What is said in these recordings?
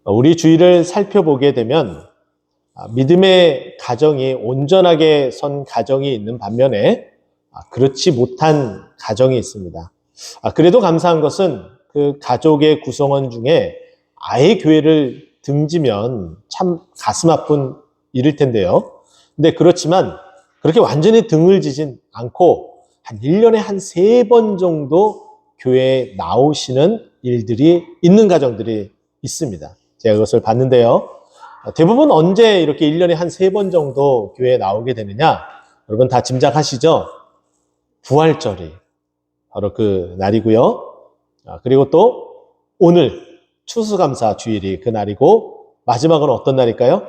우리 주위를 살펴보게 되면 믿음의 가정이 온전하게 선 가정이 있는 반면에 그렇지 못한 가정이 있습니다. 그래도 감사한 것은 그 가족의 구성원 중에 아예 교회를 등지면 참 가슴 아픈 일일 텐데요. 근데 그렇지만 그렇게 완전히 등을 지진 않고 한 1년에 한 3번 정도 교회에 나오시는 일들이 있는 가정들이 있습니다. 제가 그것을 봤는데요. 대부분 언제 이렇게 1년에 한 3번 정도 교회에 나오게 되느냐? 여러분 다 짐작하시죠? 부활절이 바로 그 날이고요. 그리고 또 오늘 추수감사 주일이 그 날이고 마지막은 어떤 날일까요?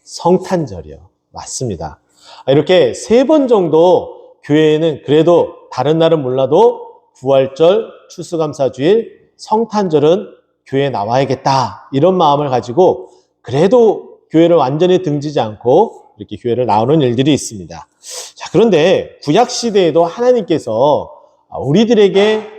성탄절이요. 맞습니다. 이렇게 3번 정도 교회에는 그래도 다른 날은 몰라도 부활절, 추수감사 주일, 성탄절은 교회에 나와야겠다 이런 마음을 가지고 그래도 교회를 완전히 등지지 않고 이렇게 교회를 나오는 일들이 있습니다. 자, 그런데 구약시대에도 하나님께서 우리들에게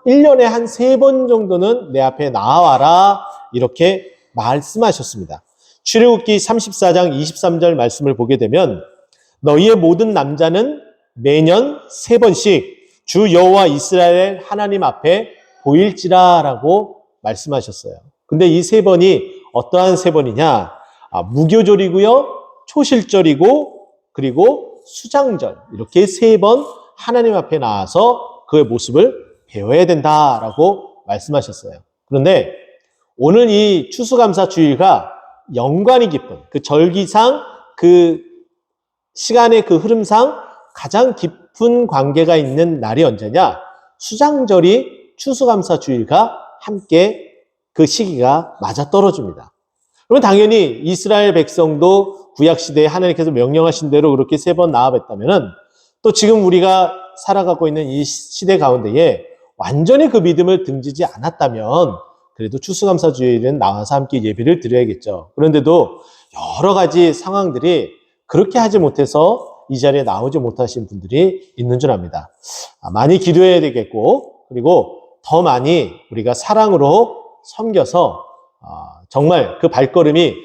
1년에 한 3번 정도는 내 앞에 나와라 이렇게 말씀하셨습니다. 출애굽기 34장 23절 말씀을 보게 되면 너희의 모든 남자는 매년 3번씩 주 여호와 이스라엘 하나님 앞에 보일지라 라고 말씀하셨어요. 근데 이 3번이 어떠한 3번이냐? 무교절이고요, 초실절이고, 그리고 수장절. 이렇게 3번 하나님 앞에 나와서 그의 모습을 배워야 된다라고 말씀하셨어요. 그런데 오늘 이 추수감사 주일과 연관이 깊은 그 절기상 그 시간의 그 흐름상 가장 깊은 관계가 있는 날이 언제냐? 수장절이 추수감사 주일과 함께 그 시기가 맞아떨어집니다. 그러면 당연히 이스라엘 백성도 구약시대에 하나님께서 명령하신 대로 그렇게 3번 나아뵀다면 또 지금 우리가 살아가고 있는 이 시대 가운데에 완전히 그 믿음을 등지지 않았다면 그래도 추수감사 주일은 나와서 함께 예배를 드려야겠죠. 그런데도 여러 가지 상황들이 그렇게 하지 못해서 이 자리에 나오지 못하신 분들이 있는 줄 압니다. 많이 기도해야 되겠고 그리고 더 많이 우리가 사랑으로 섬겨서 정말 그 발걸음이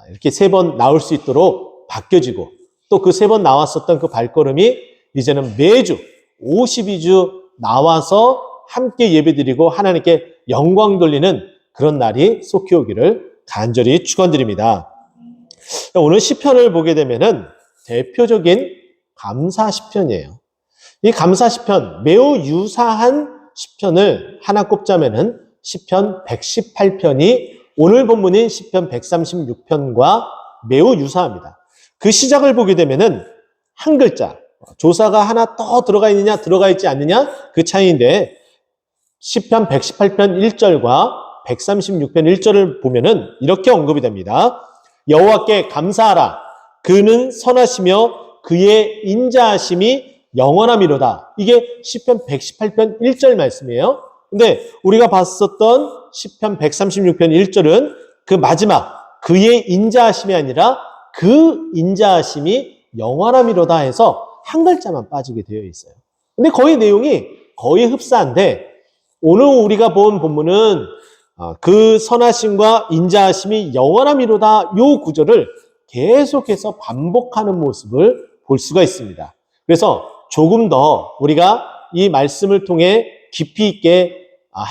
이렇게 3번 나올 수 있도록 바뀌어지고 또 그 3번 나왔었던 그 발걸음이 이제는 매주 52주 나와서 함께 예배드리고 하나님께 영광 돌리는 그런 날이 속히 오기를 간절히 축원드립니다. 오늘 시편을 보게 되면은 대표적인 감사 시편이에요. 이 감사 시편 매우 유사한 시편을 하나 꼽자면은 시편 118편이 오늘 본문인 시편 136편과 매우 유사합니다. 그 시작을 보게 되면은 한 글자 조사가 하나 더 들어가 있느냐 들어가 있지 않느냐 그 차이인데 시편 118편 1절과 136편 1절을 보면은 이렇게 언급이 됩니다. 여호와께 감사하라. 그는 선하시며 그의 인자하심이 영원함이로다. 이게 시편 118편 1절 말씀이에요. 근데 우리가 봤었던 시편 136편 1절은 그 마지막 그의 인자하심이 아니라 그 인자하심이 영원함이로다 해서 한 글자만 빠지게 되어 있어요. 근데 거의 내용이 거의 흡사한데 오늘 우리가 본 본문은 그 선하심과 인자하심이 영원함이로다 요 구절을 계속해서 반복하는 모습을 볼 수가 있습니다. 그래서 조금 더 우리가 이 말씀을 통해 깊이 있게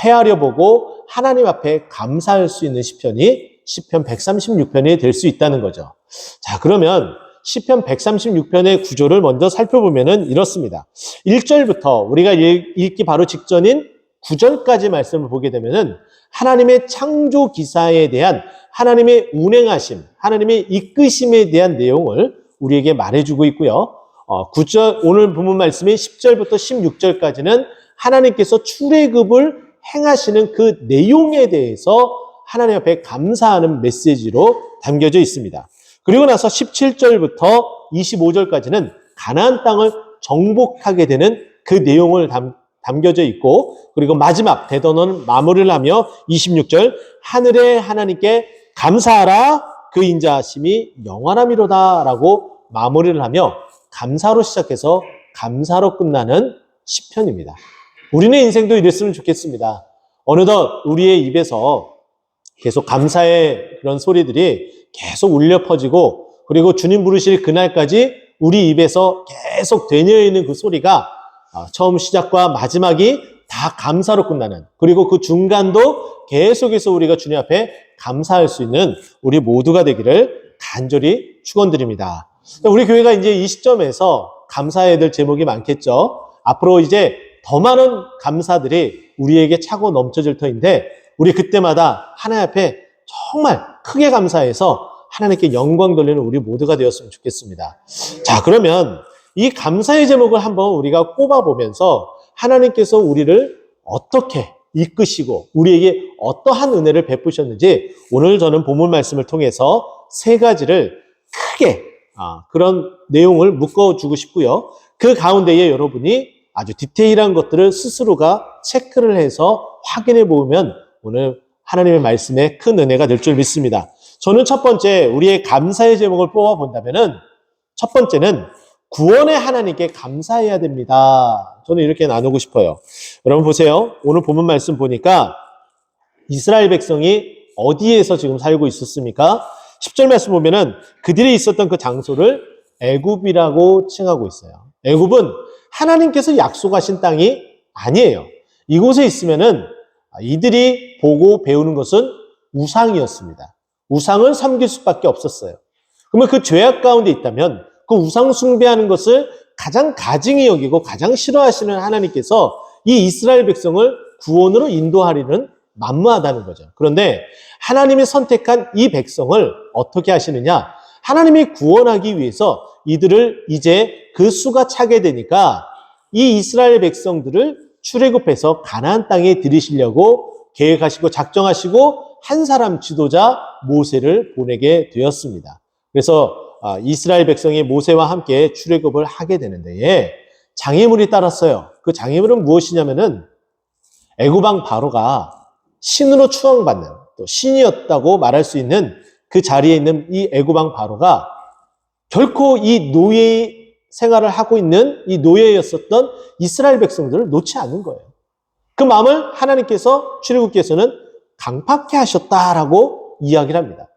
헤아려 보고 하나님 앞에 감사할 수 있는 시편이 시편 136편이 될 수 있다는 거죠. 자, 그러면 시편 136편의 구조를 먼저 살펴보면은 이렇습니다. 1절부터 우리가 읽기 바로 직전인 9절까지 말씀을 보게 되면은 하나님의 창조 기사에 대한 하나님의 운행하심, 하나님의 이끄심에 대한 내용을 우리에게 말해주고 있고요. 9절, 오늘 본문 말씀인 10절부터 16절까지는 하나님께서 출애굽을 행하시는 그 내용에 대해서 하나님 앞에 감사하는 메시지로 담겨져 있습니다. 그리고 나서 17절부터 25절까지는 가나안 땅을 정복하게 되는 그 내용을 담겨져 있고 그리고 마지막 대더는 마무리를 하며 26절 하늘의 하나님께 감사하라 그 인자하심이 영원함이로다 라고 마무리를 하며 감사로 시작해서 감사로 끝나는 시편입니다. 우리네 인생도 이랬으면 좋겠습니다. 어느덧 우리의 입에서 계속 감사의 그런 소리들이 계속 울려 퍼지고, 그리고 주님 부르실 그날까지 우리 입에서 계속 되뇌어 있는 그 소리가 처음 시작과 마지막이 다 감사로 끝나는, 그리고 그 중간도 계속해서 우리가 주님 앞에 감사할 수 있는 우리 모두가 되기를 간절히 축원드립니다. 우리 교회가 이제 이 시점에서 감사해야 될 제목이 많겠죠. 앞으로 이제 더 많은 감사들이 우리에게 차고 넘쳐질 터인데, 우리 그때마다 하나님 앞에 정말 크게 감사해서 하나님께 영광 돌리는 우리 모두가 되었으면 좋겠습니다. 자, 그러면 이 감사의 제목을 한번 우리가 꼽아보면서 하나님께서 우리를 어떻게 이끄시고 우리에게 어떠한 은혜를 베푸셨는지 오늘 저는 본문 말씀을 통해서 세 가지를 크게 그런 내용을 묶어주고 싶고요. 그 가운데에 여러분이 아주 디테일한 것들을 스스로가 체크를 해서 확인해 보면 오늘 하나님의 말씀에 큰 은혜가 될 줄 믿습니다. 저는 첫 번째 우리의 감사의 제목을 뽑아본다면은 첫 번째는 구원의 하나님께 감사해야 됩니다. 저는 이렇게 나누고 싶어요. 여러분 보세요. 오늘 본문 말씀 보니까 이스라엘 백성이 어디에서 지금 살고 있었습니까? 10절 말씀 보면은 그들이 있었던 그 장소를 애굽이라고 칭하고 있어요. 애굽은 하나님께서 약속하신 땅이 아니에요. 이곳에 있으면은 이들이 보고 배우는 것은 우상이었습니다. 우상을 섬길 수밖에 없었어요. 그러면 그 죄악 가운데 있다면 그 우상 숭배하는 것을 가장 가증히 여기고 가장 싫어하시는 하나님께서 이 이스라엘 백성을 구원으로 인도하리는 만무하다는 거죠. 그런데 하나님이 선택한 이 백성을 어떻게 하시느냐? 하나님이 구원하기 위해서 이들을 이제 그 수가 차게 되니까 이 이스라엘 백성들을 출애굽해서 가나안 땅에 들이시려고 계획하시고 작정하시고 한 사람 지도자 모세를 보내게 되었습니다. 그래서 이스라엘 백성이 모세와 함께 출애굽을 하게 되는데 장애물이 따랐어요. 그 장애물은 무엇이냐면은 애굽 왕 바로가 신으로 추앙받는 또 신이었다고 말할 수 있는 그 자리에 있는 이 애굽 왕 바로가 결코 이 노예 생활을 하고 있는 이 노예였었던 이스라엘 백성들을 놓지 않는 거예요. 그 마음을 하나님께서 출애굽께서는 강팍해 하셨다라고 이야기를 합니다.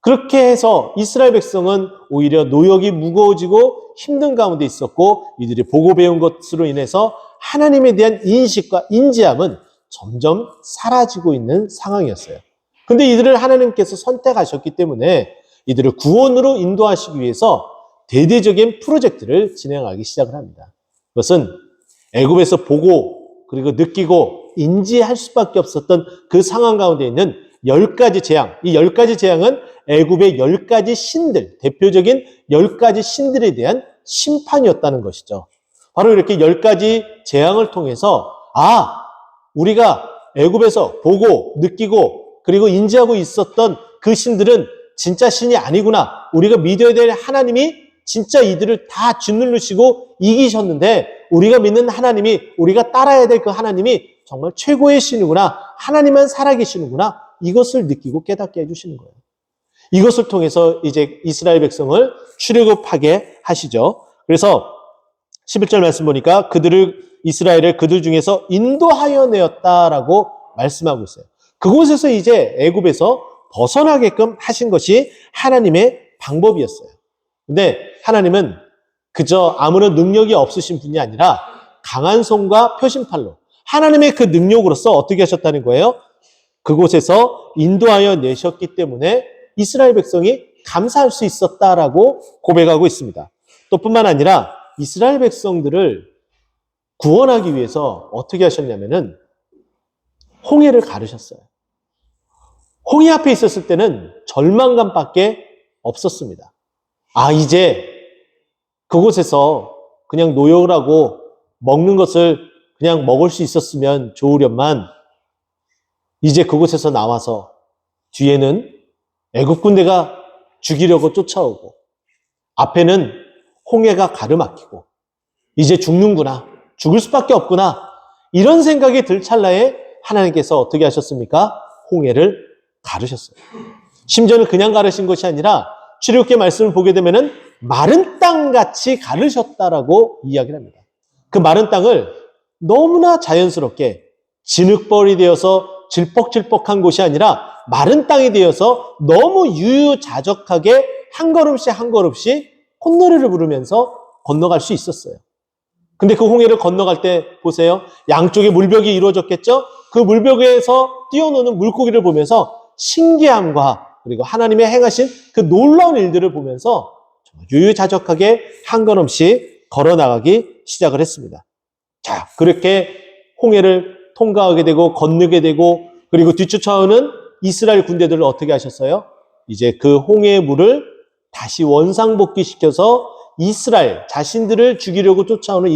그렇게 해서 이스라엘 백성은 오히려 노역이 무거워지고 힘든 가운데 있었고 이들이 보고 배운 것으로 인해서 하나님에 대한 인식과 인지함은 점점 사라지고 있는 상황이었어요. 근데 이들을 하나님께서 선택하셨기 때문에 이들을 구원으로 인도하시기 위해서 대대적인 프로젝트를 진행하기 시작을 합니다. 그것은 애굽에서 보고 그리고 느끼고 인지할 수밖에 없었던 그 상황 가운데 있는 10가지 재앙. 이 10가지 재앙은 애굽의 10가지 신들, 대표적인 10가지 신들에 대한 심판이었다는 것이죠. 바로 이렇게 10가지 재앙을 통해서 우리가 애굽에서 보고 느끼고 그리고 인지하고 있었던 그 신들은 진짜 신이 아니구나. 우리가 믿어야 될 하나님이 진짜 이들을 다 짓누르시고 이기셨는데 우리가 믿는 하나님이, 우리가 따라야 될 그 하나님이 정말 최고의 신이구나. 하나님만 살아계시는구나. 이것을 느끼고 깨닫게 해주시는 거예요. 이것을 통해서 이제 이스라엘 백성을 출애굽하게 하시죠. 그래서 11절 말씀 보니까 이스라엘을 그들 중에서 인도하여 내었다라고 말씀하고 있어요. 그곳에서 이제 애굽에서 벗어나게끔 하신 것이 하나님의 방법이었어요. 근데 하나님은 그저 아무런 능력이 없으신 분이 아니라 강한 손과 표심팔로 하나님의 그 능력으로서 어떻게 하셨다는 거예요? 그곳에서 인도하여 내셨기 때문에 이스라엘 백성이 감사할 수 있었다라고 고백하고 있습니다. 또 뿐만 아니라 이스라엘 백성들을 구원하기 위해서 어떻게 하셨냐면은 홍해를 가르셨어요. 홍해 앞에 있었을 때는 절망감밖에 없었습니다. 이제 그곳에서 그냥 노역을 하고 먹는 것을 그냥 먹을 수 있었으면 좋으련만 이제 그곳에서 나와서 뒤에는 애굽 군대가 죽이려고 쫓아오고 앞에는 홍해가 가르막히고 이제 죽는구나. 죽을 수밖에 없구나. 이런 생각이 들 찰나에 하나님께서 어떻게 하셨습니까? 홍해를 가르셨어요. 심지어는 그냥 가르신 것이 아니라 출애굽기 말씀을 보게 되면은 마른 땅같이 가르셨다라고 이야기를 합니다. 그 마른 땅을 너무나 자연스럽게 진흙벌이 되어서 질퍽질퍽한 곳이 아니라 마른 땅이 되어서 너무 유유자적하게 한 걸음씩 한 걸음씩 콧노래를 부르면서 건너갈 수 있었어요. 근데 그 홍해를 건너갈 때 보세요. 양쪽에 물벽이 이루어졌겠죠? 그 물벽에서 뛰어노는 물고기를 보면서 신기함과 그리고 하나님의 행하신 그 놀라운 일들을 보면서 유유자적하게 한 걸음씩 걸어나가기 시작을 했습니다. 자, 그렇게 홍해를 통과하게 되고 건너게 되고 그리고 뒤쫓아오는 이스라엘 군대들을 어떻게 하셨어요? 이제 그 홍해의 물을 다시 원상복귀시켜서 이스라엘 자신들을 죽이려고 쫓아오는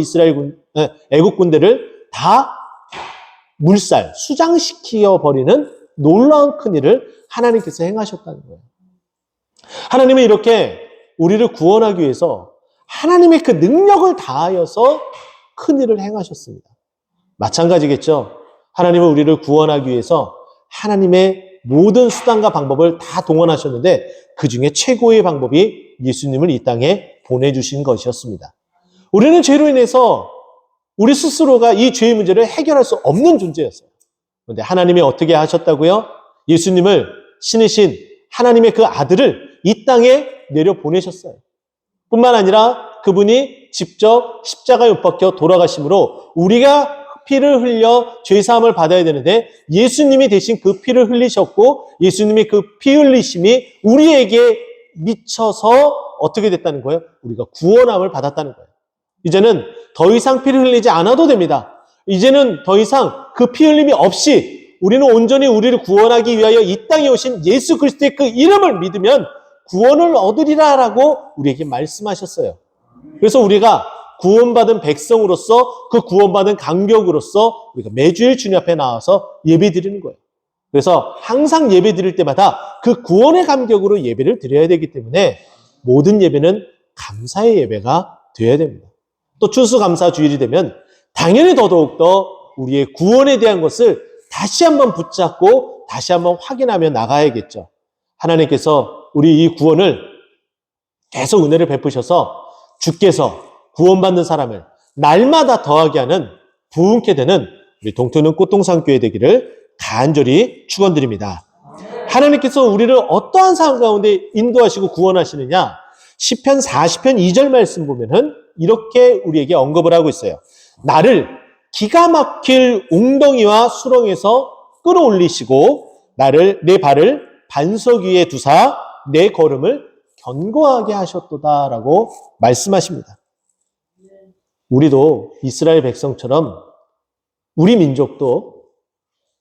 애국 군대를 다 물살, 수장시켜 버리는 놀라운 큰일을 하나님께서 행하셨다는 거예요. 하나님은 이렇게 우리를 구원하기 위해서 하나님의 그 능력을 다하여서 큰일을 행하셨습니다. 마찬가지겠죠. 하나님은 우리를 구원하기 위해서 하나님의 모든 수단과 방법을 다 동원하셨는데 그 중에 최고의 방법이 예수님을 이 땅에 보내주신 것이었습니다. 우리는 죄로 인해서 우리 스스로가 이 죄의 문제를 해결할 수 없는 존재였어요. 그런데 하나님이 어떻게 하셨다고요? 예수님을 신이신 하나님의 그 아들을 이 땅에 내려보내셨어요. 뿐만 아니라 그분이 직접 십자가에 못 박혀 돌아가심으로 우리가 피를 흘려 죄사함을 받아야 되는데 예수님이 대신 그 피를 흘리셨고 예수님이 그 피 흘리심이 우리에게 미쳐서 어떻게 됐다는 거예요? 우리가 구원함을 받았다는 거예요. 이제는 더 이상 피를 흘리지 않아도 됩니다. 이제는 더 이상 그 피 흘림이 없이 우리는 온전히 우리를 구원하기 위하여 이 땅에 오신 예수 그리스도의 그 이름을 믿으면 구원을 얻으리라라고 우리에게 말씀하셨어요. 그래서 우리가 구원받은 백성으로서 그 구원받은 간격으로서 우리가 매주일 주님 앞에 나와서 예배 드리는 거예요. 그래서 항상 예배 드릴 때마다 그 구원의 감격으로 예배를 드려야 되기 때문에 모든 예배는 감사의 예배가 되어야 됩니다. 또 추수감사주일이 되면 당연히 더더욱더 우리의 구원에 대한 것을 다시 한번 붙잡고 다시 한번 확인하며 나가야겠죠. 하나님께서 우리 이 구원을 계속 은혜를 베푸셔서 주께서 구원받는 사람을 날마다 더하게 하는 부흥케 되는 우리 동토는 꽃동산교회 되기를 간절히 축원드립니다. 하나님께서 우리를 어떠한 상황 가운데 인도하시고 구원하시느냐? 시편 40편 2절 말씀 보면은 이렇게 우리에게 언급을 하고 있어요. 나를 기가 막힐 웅덩이와 수렁에서 끌어올리시고 내 발을 반석 위에 두사 내 걸음을 견고하게 하셨도다라고 말씀하십니다. 우리도 이스라엘 백성처럼 우리 민족도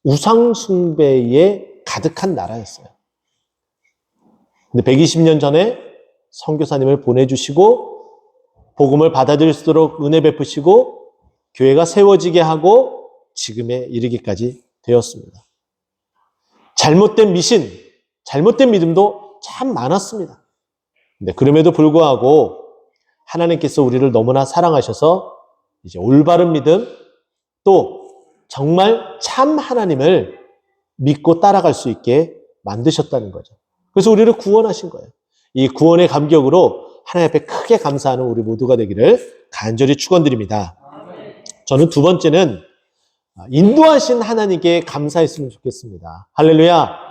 우상 숭배에 가득한 나라였어요. 근데 120년 전에 선교사님을 보내주시고 복음을 받아들일 수 있도록 은혜 베푸시고 교회가 세워지게 하고 지금에 이르기까지 되었습니다. 잘못된 미신, 잘못된 믿음도 참 많았습니다. 근데 그럼에도 불구하고 하나님께서 우리를 너무나 사랑하셔서 이제 올바른 믿음 또 정말 참 하나님을 믿고 따라갈 수 있게 만드셨다는 거죠. 그래서 우리를 구원하신 거예요. 이 구원의 감격으로 하나님 앞에 크게 감사하는 우리 모두가 되기를 간절히 축원드립니다. 저는 두 번째는 인도하신 하나님께 감사했으면 좋겠습니다. 할렐루야.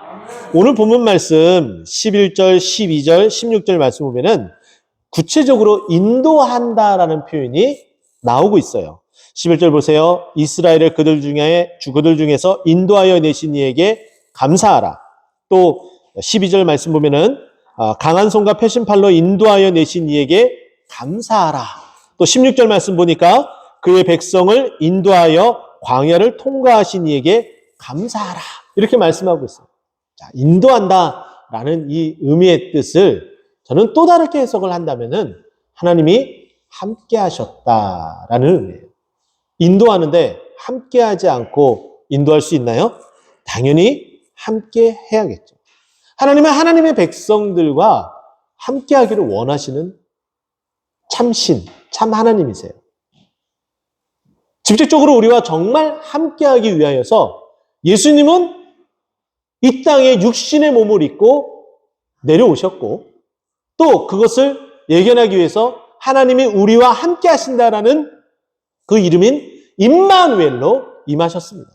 오늘 본문 말씀 11절, 12절, 16절 말씀 보면은 구체적으로 인도한다라는 표현이 나오고 있어요. 11절 보세요. 이스라엘을 그들 중에서 인도하여 내신 이에게 감사하라. 또 12절 말씀 보면은 강한 손과 표심팔로 인도하여 내신 이에게 감사하라. 또 16절 말씀 보니까 그의 백성을 인도하여 광야를 통과하신 이에게 감사하라. 이렇게 말씀하고 있어요. 자, 인도한다라는 이 의미의 뜻을 저는 또 다르게 해석을 한다면은 하나님이 함께 하셨다라는 의미예요. 인도하는데 함께 하지 않고 인도할 수 있나요? 당연히 함께 해야겠죠. 하나님은 하나님의 백성들과 함께 하기를 원하시는 참신, 참 하나님이세요. 직접적으로 우리와 정말 함께 하기 위하여서 예수님은 이 땅에 육신의 몸을 입고 내려오셨고 또 그것을 예견하기 위해서 하나님이 우리와 함께 하신다라는 그 이름인 임마누엘로 임하셨습니다.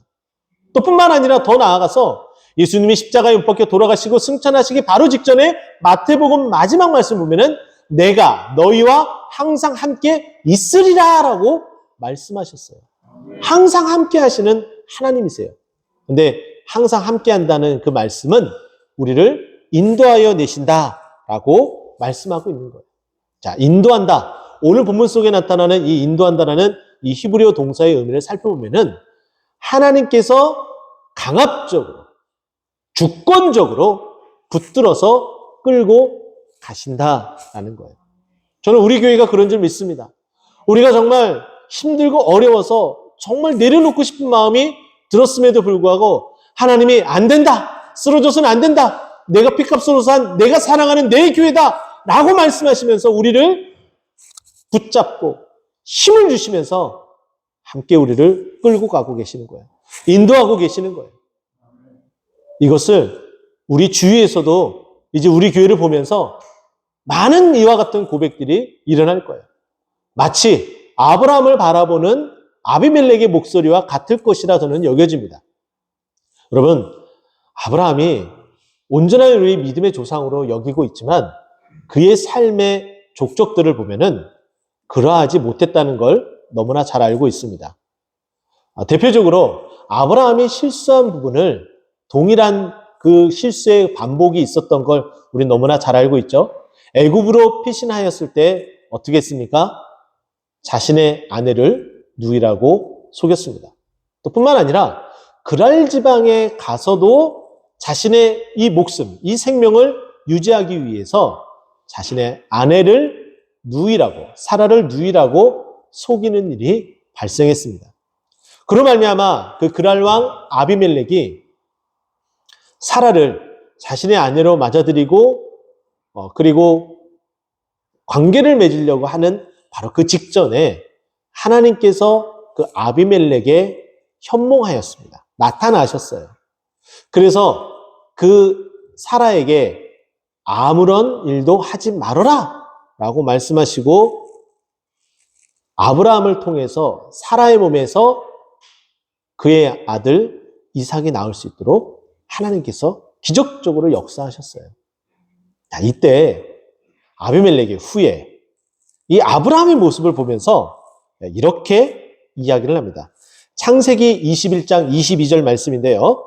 또 뿐만 아니라 더 나아가서 예수님이 십자가에 못 박혀 돌아가시고 승천하시기 바로 직전에 마태복음 마지막 말씀 보면은 내가 너희와 항상 함께 있으리라 라고 말씀하셨어요. 항상 함께 하시는 하나님이세요. 근데 항상 함께 한다는 그 말씀은 우리를 인도하여 내신다라고 말씀하고 있는 거예요. 자, 인도한다. 오늘 본문 속에 나타나는 이 인도한다라는 이 히브리어 동사의 의미를 살펴보면은 하나님께서 강압적으로, 주권적으로 붙들어서 끌고 가신다라는 거예요. 저는 우리 교회가 그런 줄 믿습니다. 우리가 정말 힘들고 어려워서 정말 내려놓고 싶은 마음이 들었음에도 불구하고 하나님이 안 된다, 쓰러져서는 안 된다, 내가 피값으로 산 내가 사랑하는 내 교회다 라고 말씀하시면서 우리를 붙잡고 힘을 주시면서 함께 우리를 끌고 가고 계시는 거예요. 인도하고 계시는 거예요. 이것을 우리 주위에서도 이제 우리 교회를 보면서 많은 이와 같은 고백들이 일어날 거예요. 마치 아브라함을 바라보는 아비멜렉의 목소리와 같을 것이라 저는 여겨집니다. 여러분, 아브라함이 온전한 우리 믿음의 조상으로 여기고 있지만 그의 삶의 족적들을 보면은 그러하지 못했다는 걸 너무나 잘 알고 있습니다. 대표적으로 아브라함이 실수한 부분을 동일한 그 실수의 반복이 있었던 걸 우리 너무나 잘 알고 있죠. 애굽으로 피신하였을 때 어떻게 했습니까? 자신의 아내를 누이라고 속였습니다. 또 뿐만 아니라 그랄 지방에 가서도 자신의 이 목숨, 이 생명을 유지하기 위해서 자신의 아내를 누이라고, 사라를 누이라고 속이는 일이 발생했습니다. 그로 말미암아 그 그랄 왕 아비멜렉이 사라를 자신의 아내로 맞아들이고 그리고 관계를 맺으려고 하는 바로 그 직전에 하나님께서 그 아비멜렉에 현몽하였습니다. 나타나셨어요. 그래서 그 사라에게 아무런 일도 하지 말아라 라고 말씀하시고 아브라함을 통해서 사라의 몸에서 그의 아들 이삭이 나올 수 있도록 하나님께서 기적적으로 역사하셨어요. 자, 이때 아비멜렉의 후에 이 아브라함의 모습을 보면서 이렇게 이야기를 합니다. 창세기 21장 22절 말씀인데요.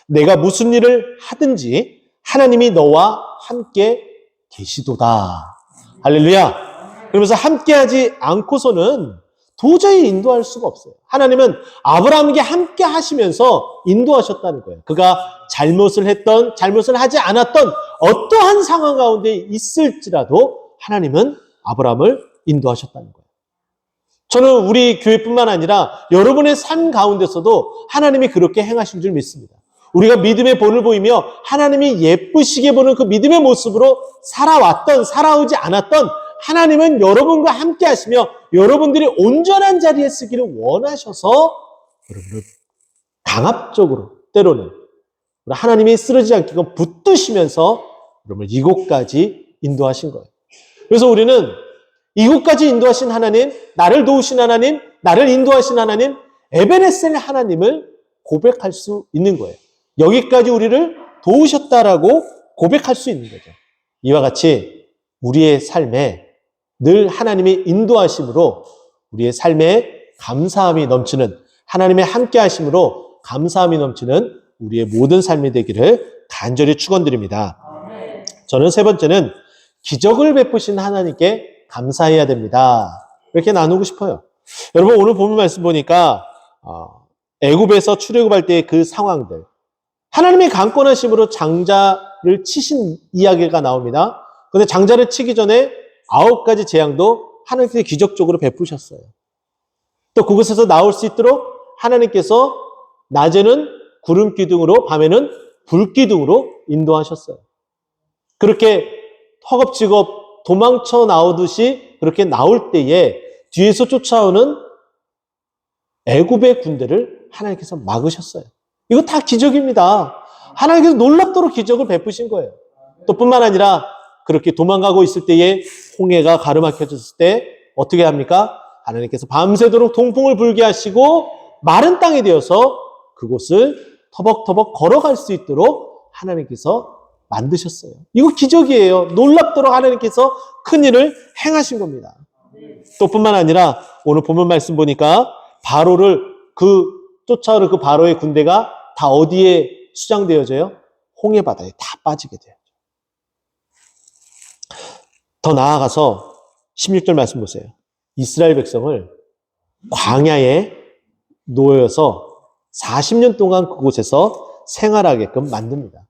내가 무슨 일을 하든지 하나님이 너와 함께 계시도다. 할렐루야. 그러면서 함께하지 않고서는 도저히 인도할 수가 없어요. 하나님은 아브라함에게 함께 하시면서 인도하셨다는 거예요. 그가 잘못을 했던, 잘못을 하지 않았던 어떠한 상황 가운데 있을지라도 하나님은 아브라함을 인도하셨다는 거예요. 저는 우리 교회뿐만 아니라 여러분의 삶 가운데서도 하나님이 그렇게 행하신 줄 믿습니다. 우리가 믿음의 본을 보이며 하나님이 예쁘시게 보는 그 믿음의 모습으로 살아왔던, 살아오지 않았던 하나님은 여러분과 함께 하시며 여러분들이 온전한 자리에 쓰기를 원하셔서 여러분을 강압적으로 때로는 하나님이 쓰러지지 않게끔 붙드시면서 여러분을 이곳까지 인도하신 거예요. 그래서 우리는 이곳까지 인도하신 하나님, 나를 도우신 하나님, 나를 인도하신 하나님, 에베네셀 하나님을 고백할 수 있는 거예요. 여기까지 우리를 도우셨다라고 고백할 수 있는 거죠. 이와 같이 우리의 삶에 늘 하나님의 인도하심으로 우리의 삶에 감사함이 넘치는, 하나님의 함께 하심으로 감사함이 넘치는 우리의 모든 삶이 되기를 간절히 축원드립니다. 저는 세 번째는 기적을 베푸신 하나님께 감사해야 됩니다. 이렇게 나누고 싶어요. 여러분, 오늘 본문 말씀 보니까 애굽에서 출애굽할 때의 그 상황들, 하나님의 강권하심으로 장자를 치신 이야기가 나옵니다. 그런데 장자를 치기 전에 9가지 재앙도 하나님께서 기적적으로 베푸셨어요. 또 그곳에서 나올 수 있도록 하나님께서 낮에는 구름 기둥으로, 밤에는 불 기둥으로 인도하셨어요. 그렇게 허겁지겁 도망쳐 나오듯이 그렇게 나올 때에 뒤에서 쫓아오는 애굽의 군대를 하나님께서 막으셨어요. 이거 다 기적입니다. 하나님께서 놀랍도록 기적을 베푸신 거예요. 또 뿐만 아니라 그렇게 도망가고 있을 때에 홍해가 가르막혀졌을 때 어떻게 합니까? 하나님께서 밤새도록 동풍을 불게 하시고 마른 땅이 되어서 그곳을 터벅터벅 걸어갈 수 있도록 하나님께서 만드셨어요. 이거 기적이에요. 놀랍도록 하나님께서 큰 일을 행하신 겁니다. 또 뿐만 아니라 오늘 본문 말씀 보니까 바로를 쫓아오는 그 바로의 군대가 다 어디에 수장되어져요? 홍해 바다에 다 빠지게 돼요. 더 나아가서 16절 말씀 보세요. 이스라엘 백성을 광야에 놓여서 40년 동안 그곳에서 생활하게끔 만듭니다.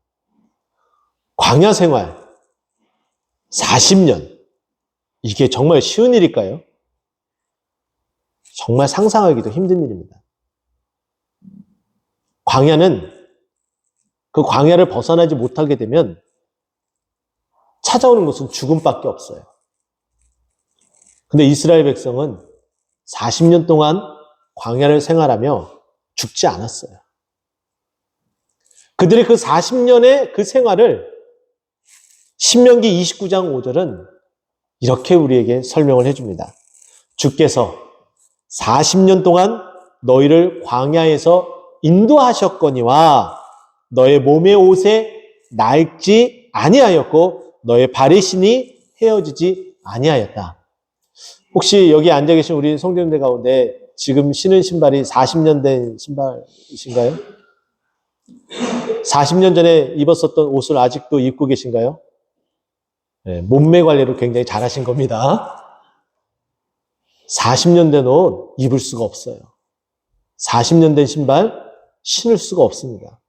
광야 생활 40년. 이게 정말 쉬운 일일까요? 정말 상상하기도 힘든 일입니다. 광야는 그 광야를 벗어나지 못하게 되면 찾아오는 것은 죽음밖에 없어요. 근데 이스라엘 백성은 40년 동안 광야를 생활하며 죽지 않았어요. 그들의 그 40년의 그 생활을 신명기 29장 5절은 이렇게 우리에게 설명을 해줍니다. 주께서 40년 동안 너희를 광야에서 인도하셨거니와 너의 몸의 옷에 낡지 아니하였고 너의 발의 신이 헤어지지 아니하였다. 혹시 여기 앉아 계신 우리 성도님들 가운데 지금 신은 신발이 40년 된 신발이신가요? 40년 전에 입었었던 옷을 아직도 입고 계신가요? 네, 몸매 관리를 굉장히 잘하신 겁니다. 40년 된 옷 입을 수가 없어요. 40년 된 신발 신을 수가 없습니다.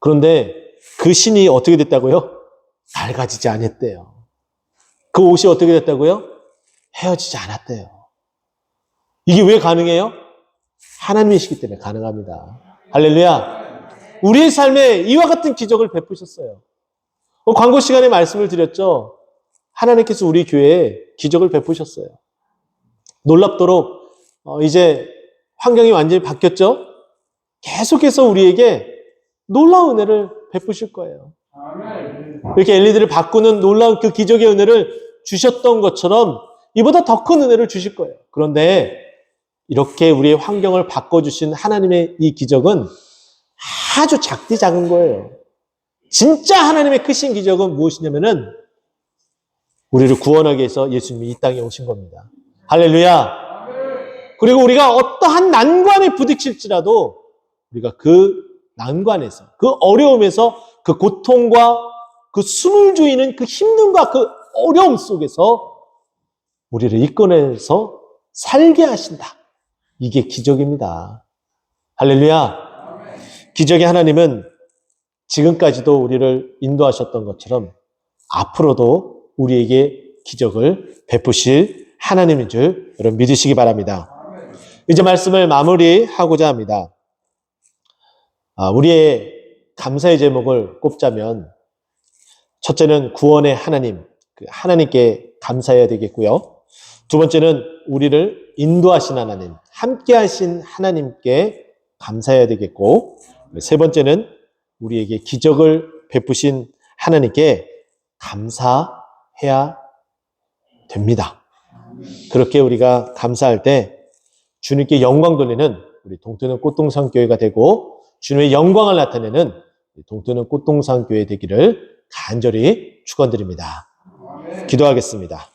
그런데 그 신이 어떻게 됐다고요? 낡아지지 않았대요. 그 옷이 어떻게 됐다고요? 헤어지지 않았대요. 이게 왜 가능해요? 하나님이시기 때문에 가능합니다. 할렐루야. 우리의 삶에 이와 같은 기적을 베푸셨어요. 광고 시간에 말씀을 드렸죠. 하나님께서 우리 교회에 기적을 베푸셨어요. 놀랍도록 이제 환경이 완전히 바뀌었죠. 계속해서 우리에게 놀라운 은혜를 베푸실 거예요. 이렇게 엘리들을 바꾸는 놀라운 그 기적의 은혜를 주셨던 것처럼 이보다 더 큰 은혜를 주실 거예요. 그런데 이렇게 우리의 환경을 바꿔주신 하나님의 이 기적은 아주 작디 작은 거예요. 진짜 하나님의 크신 기적은 무엇이냐면은 우리를 구원하기 위해서 예수님이 이 땅에 오신 겁니다. 할렐루야. 그리고 우리가 어떠한 난관에 부딪힐지라도 우리가 그 난관에서, 그 어려움에서, 그 고통과 그 숨을 조이는 그 힘듦과 그 어려움 속에서 우리를 이끌어내서 살게 하신다. 이게 기적입니다. 할렐루야. 기적의 하나님은 지금까지도 우리를 인도하셨던 것처럼 앞으로도 우리에게 기적을 베푸실 하나님인 줄 여러분 믿으시기 바랍니다. 이제 말씀을 마무리하고자 합니다. 우리의 감사의 제목을 꼽자면 첫째는 구원의 하나님, 하나님께 감사해야 되겠고요. 두 번째는 우리를 인도하신 하나님, 함께 하신 하나님께 감사해야 되겠고, 세 번째는 우리에게 기적을 베푸신 하나님께 감사해야 됩니다. 그렇게 우리가 감사할 때 주님께 영광 돌리는 우리 동토는 꽃동산교회가 되고 주님의 영광을 나타내는 동토는 꽃동산교회 되기를 간절히 축원드립니다. 기도하겠습니다.